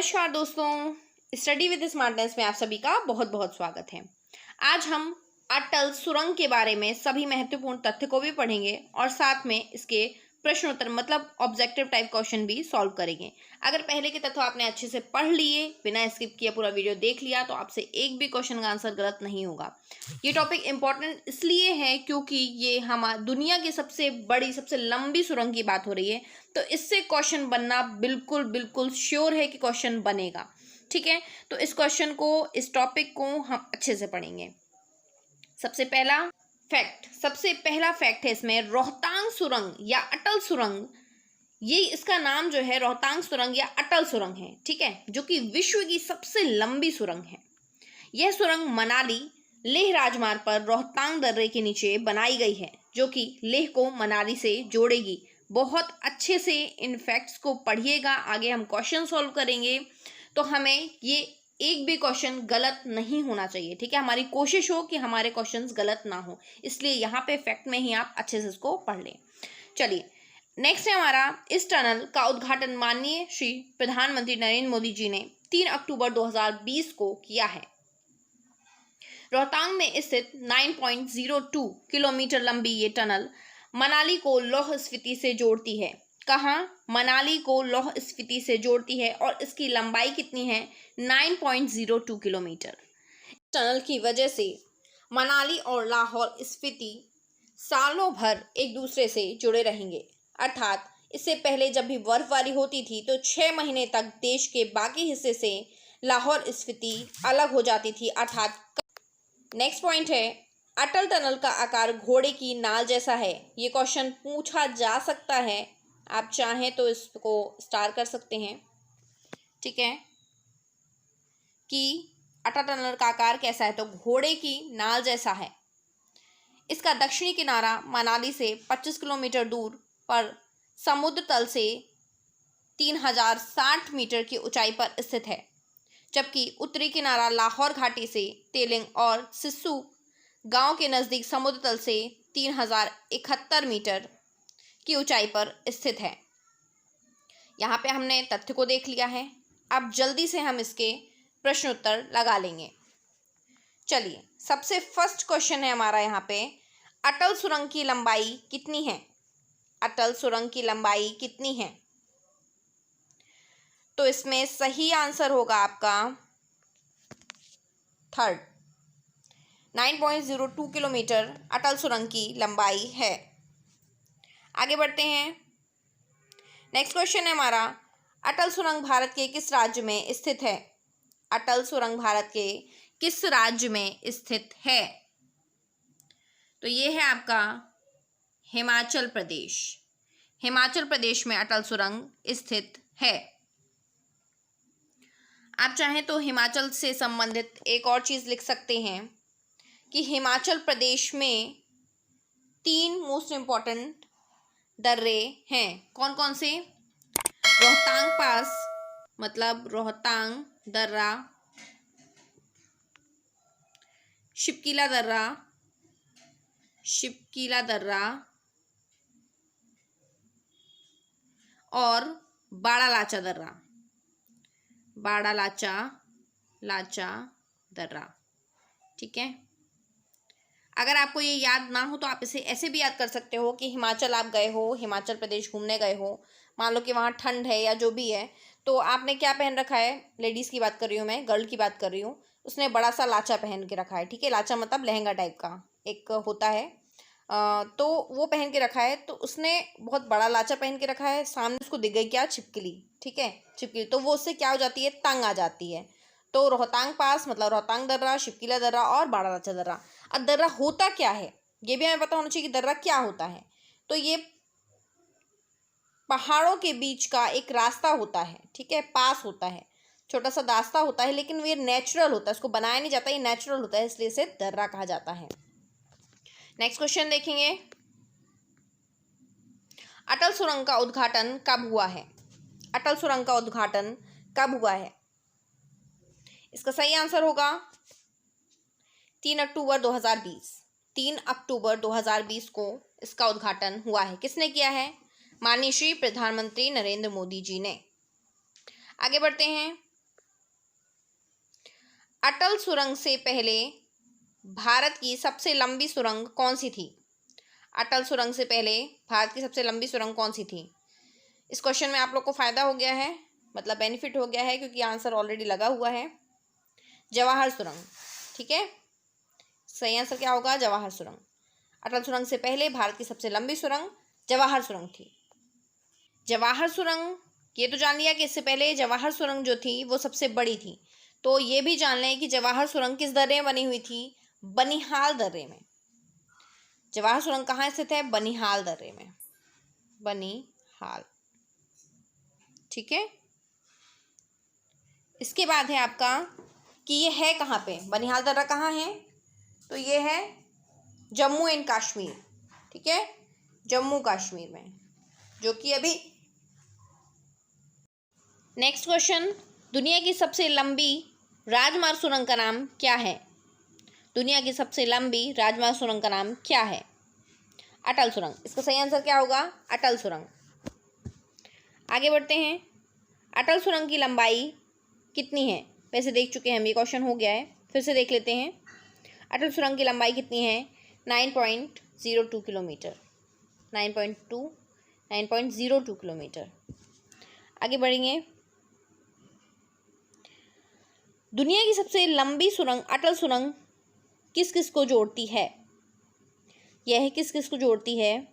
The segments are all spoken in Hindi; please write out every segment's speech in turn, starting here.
नमस्कार दोस्तों, स्टडी विद स्मार्टनेस में आप सभी का बहुत बहुत स्वागत है। आज हम अटल सुरंग के बारे में सभी महत्वपूर्ण तथ्य को भी पढ़ेंगे और साथ में इसके प्रश्नोत्तर मतलब ऑब्जेक्टिव टाइप क्वेश्चन भी सॉल्व करेंगे। अगर पहले के तथ्य आपने अच्छे से पढ़ लिए, बिना स्किप किए पूरा वीडियो देख लिया, तो आपसे एक भी क्वेश्चन का आंसर गलत नहीं होगा। ये टॉपिक इम्पोर्टेंट इसलिए है क्योंकि ये हमारी दुनिया की सबसे बड़ी, सबसे लंबी सुरंग की बात हो रही है, तो इससे क्वेश्चन बनना बिल्कुल बिल्कुल श्योर है कि क्वेश्चन बनेगा। ठीक है, तो इस क्वेश्चन को, इस टॉपिक को हम अच्छे से पढ़ेंगे। सबसे पहला फैक्ट है इसमें, रोहतांग सुरंग या अटल सुरंग, ये इसका नाम जो है रोहतांग सुरंग या अटल सुरंग है। ठीक है, जो कि विश्व की सबसे लंबी सुरंग है। यह सुरंग मनाली लेह राजमार्ग पर रोहतांग दर्रे के नीचे बनाई गई है, जो कि लेह को मनाली से जोड़ेगी। बहुत अच्छे से इन फैक्ट्स को पढ़िएगा, आगे हम क्वेश्चन सॉल्व करेंगे तो हमें ये एक भी क्वेश्चन गलत नहीं होना चाहिए। ठीक है, हमारी कोशिश हो कि हमारे क्वेश्चंस गलत ना हो, इसलिए यहाँ पे फैक्ट में ही आप अच्छे से इसको पढ़ लें। चलिए, नेक्स्ट है हमारा, इस टनल का उद्घाटन माननीय श्री प्रधानमंत्री नरेंद्र मोदी जी ने 3 अक्टूबर 2020 को किया है। रोहतांग में स्थित 9.02 किलोमीटर लंबी ये टनल मनाली को लाहौल स्पीति से जोड़ती है। कहाँ? मनाली को लाहौल स्पीति से जोड़ती है और इसकी लंबाई कितनी है? 9.02 किलोमीटर। टनल की वजह से मनाली और लाहौल स्पीति सालों भर एक दूसरे से जुड़े रहेंगे। अर्थात इससे पहले जब भी बर्फबारी होती थी तो 6 महीने तक देश के बाकी हिस्से से लाहौल स्पीति अलग हो जाती थी। अर्थात नेक्स्ट पॉइंट है, अटल टनल का आकार घोड़े की नाल जैसा है। ये क्वेश्चन पूछा जा सकता है, आप चाहें तो इसको स्टार कर सकते हैं। ठीक है, कि अटल टनल का आकार कैसा है, तो घोड़े की नाल जैसा है। इसका दक्षिणी किनारा मनाली से 25 किलोमीटर दूर पर समुद्र तल से 3060 मीटर की ऊंचाई पर स्थित है, जबकि उत्तरी किनारा लाहौर घाटी से तेलिंग और सिस्सू गांव के नज़दीक समुद्र तल से 3071 मीटर की ऊंचाई पर स्थित है। यहाँ पे हमने तथ्य को देख लिया है, अब जल्दी से हम इसके प्रश्नोत्तर लगा लेंगे। चलिए, सबसे फर्स्ट क्वेश्चन है हमारा यहाँ पे, अटल सुरंग की लंबाई कितनी है? अटल सुरंग की लंबाई कितनी है? तो इसमें सही आंसर होगा आपका थर्ड, 9.02 किलोमीटर अटल सुरंग की लंबाई है। आगे बढ़ते हैं। नेक्स्ट क्वेश्चन है हमारा, अटल सुरंग भारत के किस राज्य में स्थित है? अटल सुरंग भारत के किस राज्य में स्थित है? तो ये है आपका हिमाचल प्रदेश। हिमाचल प्रदेश में अटल सुरंग स्थित है। आप चाहें तो हिमाचल से संबंधित एक और चीज़ लिख सकते हैं कि हिमाचल प्रदेश में 3 मोस्ट इम्पॉर्टेंट दर्रे हैं। कौन कौन से? रोहतांग पास मतलब रोहतांग दर्रा, शिपकीला दर्रा और बाड़ा लाचा दर्रा। ठीक है, अगर आपको ये याद ना हो तो आप इसे ऐसे भी याद कर सकते हो कि हिमाचल आप गए हो, हिमाचल प्रदेश घूमने गए हो, मान लो कि वहाँ ठंड है या जो भी है, तो आपने क्या पहन रखा है? लेडीज़ की बात कर रही हूँ मैं, गर्ल की बात कर रही हूँ। उसने बड़ा सा लाचा पहन के रखा है। ठीक है, लाचा मतलब लहंगा टाइप का एक होता है, तो वो पहन के रखा है। तो उसने बहुत बड़ा लाचा पहन के रखा है, सामने उसको दिख गई क्या? छिपकली। ठीक है, छिपकली, तो वो उससे क्या हो जाती है? तंग आ जाती है। तो रोहतांग पास मतलब रोहतांग दर्रा, शिपकीला दर्रा और बाड़ा लाचा दर्रा। अब दर्रा होता क्या है ये भी हमें पता होना चाहिए कि दर्रा क्या होता है। तो ये पहाड़ों के बीच का एक रास्ता होता है। ठीक है, पास होता है, छोटा सा रास्ता होता है, लेकिन ये नेचुरल होता है, इसको बनाया नहीं जाता, ये नेचुरल होता है, इसलिए इसे दर्रा कहा जाता है। नेक्स्ट क्वेश्चन देखेंगे, अटल सुरंग का उद्घाटन कब हुआ है? अटल सुरंग का उद्घाटन कब हुआ है? इसका सही आंसर होगा 3 अक्टूबर 2020। 3 अक्टूबर 2020 को इसका उद्घाटन हुआ है। किसने किया है? माननीय श्री प्रधानमंत्री नरेंद्र मोदी जी ने। आगे बढ़ते हैं। अटल सुरंग से पहले भारत की सबसे लंबी सुरंग कौन सी थी? अटल सुरंग से पहले भारत की सबसे लंबी सुरंग कौन सी थी? इस क्वेश्चन में आप लोग को फायदा हो गया है, मतलब बेनिफिट हो गया है, क्योंकि आंसर ऑलरेडी लगा हुआ है, जवाहर सुरंग। ठीक है, सही आंसर क्या होगा? जवाहर सुरंग। अटल सुरंग से पहले भारत की सबसे लंबी सुरंग जवाहर सुरंग थी। जवाहर सुरंग ये तो जान लिया कि इससे पहले जवाहर सुरंग जो थी वो सबसे बड़ी थी। तो ये भी जान लें कि जवाहर सुरंग किस दर्रे में बनी हुई थी? बनिहाल दर्रे में। जवाहर सुरंग कहाँ स्थित है? बनिहाल दर्रे में, बनिहाल। ठीक है, इसके बाद है आपका कि ये है कहाँ पे? बनिहाल दर्रा कहाँ है? तो ये है जम्मू एंड कश्मीर। ठीक है, जम्मू कश्मीर में, जो कि अभी। नेक्स्ट क्वेश्चन, दुनिया की सबसे लंबी राजमार्ग सुरंग का नाम क्या है? दुनिया की सबसे लंबी राजमार्ग सुरंग का नाम क्या है? अटल सुरंग। इसका सही आंसर क्या होगा? अटल सुरंग। आगे बढ़ते हैं। अटल सुरंग की लंबाई कितनी है? वैसे देख चुके हैं हम, ये क्वेश्चन हो गया है, फिर से देख लेते हैं। अटल सुरंग की लंबाई कितनी है? 9.02 किलोमीटर। 9.02 किलोमीटर। आगे बढ़ेंगे। दुनिया की सबसे लंबी सुरंग अटल सुरंग किस किस को जोड़ती है? यह है किस किस को जोड़ती है?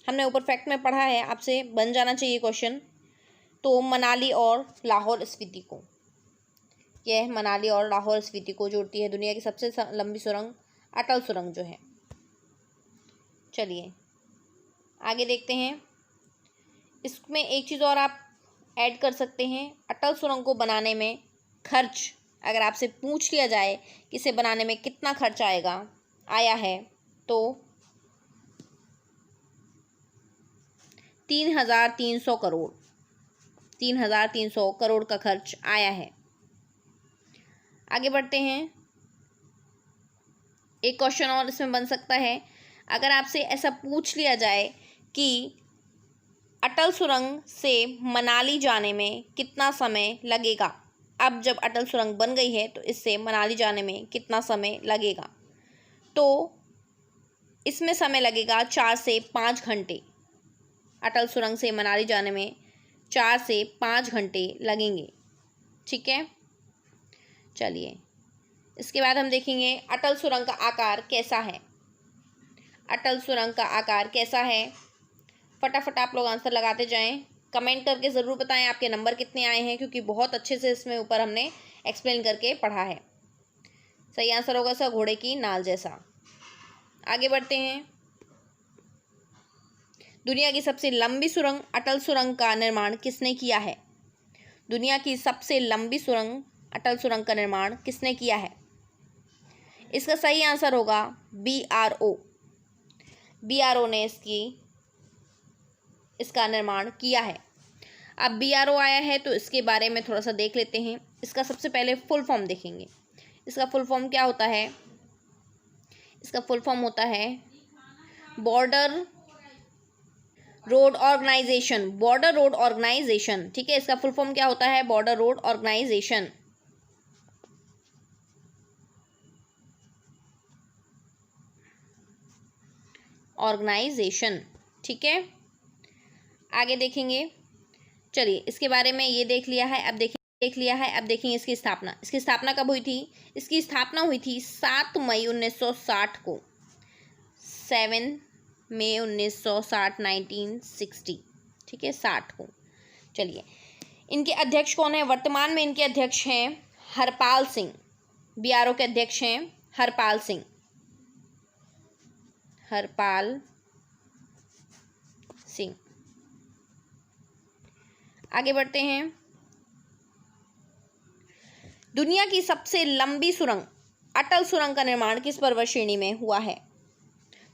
हमने ऊपर फैक्ट में पढ़ा है, आपसे बन जाना चाहिए क्वेश्चन। तो मनाली और लाहौर स्पीति को, यह मनाली और लाहौर स्पीति को जोड़ती है दुनिया की सबसे लंबी सुरंग अटल सुरंग जो है। चलिए आगे देखते हैं। इसमें एक चीज़ और आप ऐड कर सकते हैं। अटल सुरंग को बनाने में खर्च, अगर आपसे पूछ लिया जाए कि इसे बनाने में कितना खर्च आया है, तो 3,300 करोड़, 3,300 करोड़ का खर्च आया है। आगे बढ़ते हैं। एक क्वेश्चन और इसमें बन सकता है, अगर आपसे ऐसा पूछ लिया जाए कि अटल सुरंग से मनाली जाने में कितना समय लगेगा। अब जब अटल सुरंग बन गई है तो इससे मनाली जाने में कितना समय लगेगा? तो इसमें समय लगेगा 4 से 5 घंटे। अटल सुरंग से मनाली जाने में 4 से 5 घंटे लगेंगे। ठीक है, चलिए इसके बाद हम देखेंगे अटल सुरंग का आकार कैसा है। अटल सुरंग का आकार कैसा है? फटाफट आप लोग आंसर लगाते जाएं। कमेंट करके ज़रूर बताएं आपके नंबर कितने आए हैं, क्योंकि बहुत अच्छे से इसमें ऊपर हमने एक्सप्लेन करके पढ़ा है। सही आंसर होगा सर घोड़े की नाल जैसा। आगे बढ़ते हैं। दुनिया की सबसे लंबी सुरंग अटल सुरंग का निर्माण किसने किया है? दुनिया की सबसे लंबी सुरंग अटल सुरंग का निर्माण किसने किया है? इसका सही आंसर होगा BRO। BRO ने इसका निर्माण किया है। अब BRO आया है तो इसके बारे में थोड़ा सा देख लेते हैं। इसका सबसे पहले फुल फॉर्म देखेंगे। इसका फुल फॉर्म क्या होता है? इसका फुल फॉर्म होता है border road organisation. Border road organisation. ठीक है, इसका फुल फॉर्म क्या होता है? Border road organisation. ऑर्गेनाइजेशन। ठीक है, आगे देखेंगे। चलिए इसके बारे में ये देख लिया है, अब देखेंगे इसकी स्थापना। इसकी स्थापना कब हुई थी? इसकी स्थापना हुई थी 7 मई 1960 को। 7 मई 1960, 1960। ठीक है, 60 को। चलिए इनके अध्यक्ष कौन है? वर्तमान में इनके अध्यक्ष हैं हरपाल सिंह। BRO के अध्यक्ष हैं हरपाल सिंह। हरपाल सिंह। आगे बढ़ते हैं। दुनिया की सबसे लंबी सुरंग अटल सुरंग का निर्माण किस पर्वत श्रेणी में हुआ है?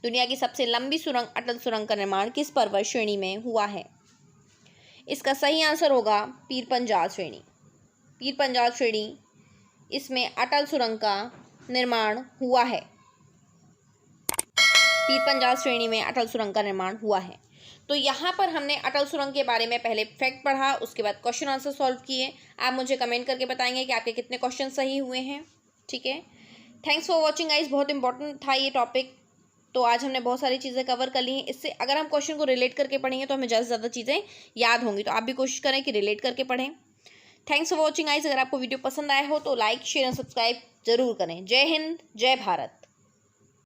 दुनिया की सबसे लंबी सुरंग अटल सुरंग का निर्माण किस पर्वत श्रेणी में हुआ है? इसका सही आंसर होगा पीर पंजाल श्रेणी। पीर पंजाल श्रेणी, इसमें अटल सुरंग का निर्माण हुआ है। पीर पंजाल श्रेणी में अटल सुरंग का निर्माण हुआ है। तो यहाँ पर हमने अटल सुरंग के बारे में पहले फैक्ट पढ़ा, उसके बाद क्वेश्चन आंसर सॉल्व किए। आप मुझे कमेंट करके बताएंगे कि आपके कितने क्वेश्चन सही हुए हैं। ठीक है। थैंक्स फॉर वॉचिंग गाइस, बहुत इंपॉर्टेंट था ये टॉपिक। तो आज हमने बहुत सारी चीज़ें कवर कर ली हैं। इससे अगर हम क्वेश्चन को रिलेट करके पढ़ेंगे तो हमें ज़्यादा से ज़्यादा चीज़ें याद होंगी। तो आप भी कोशिश करें कि रिलेट करके पढ़ें। Thanks for watching guys. अगर आपको वीडियो पसंद आया हो तो लाइक शेयर एंड सब्सक्राइब जरूर करें। जय हिंद, जय भारत।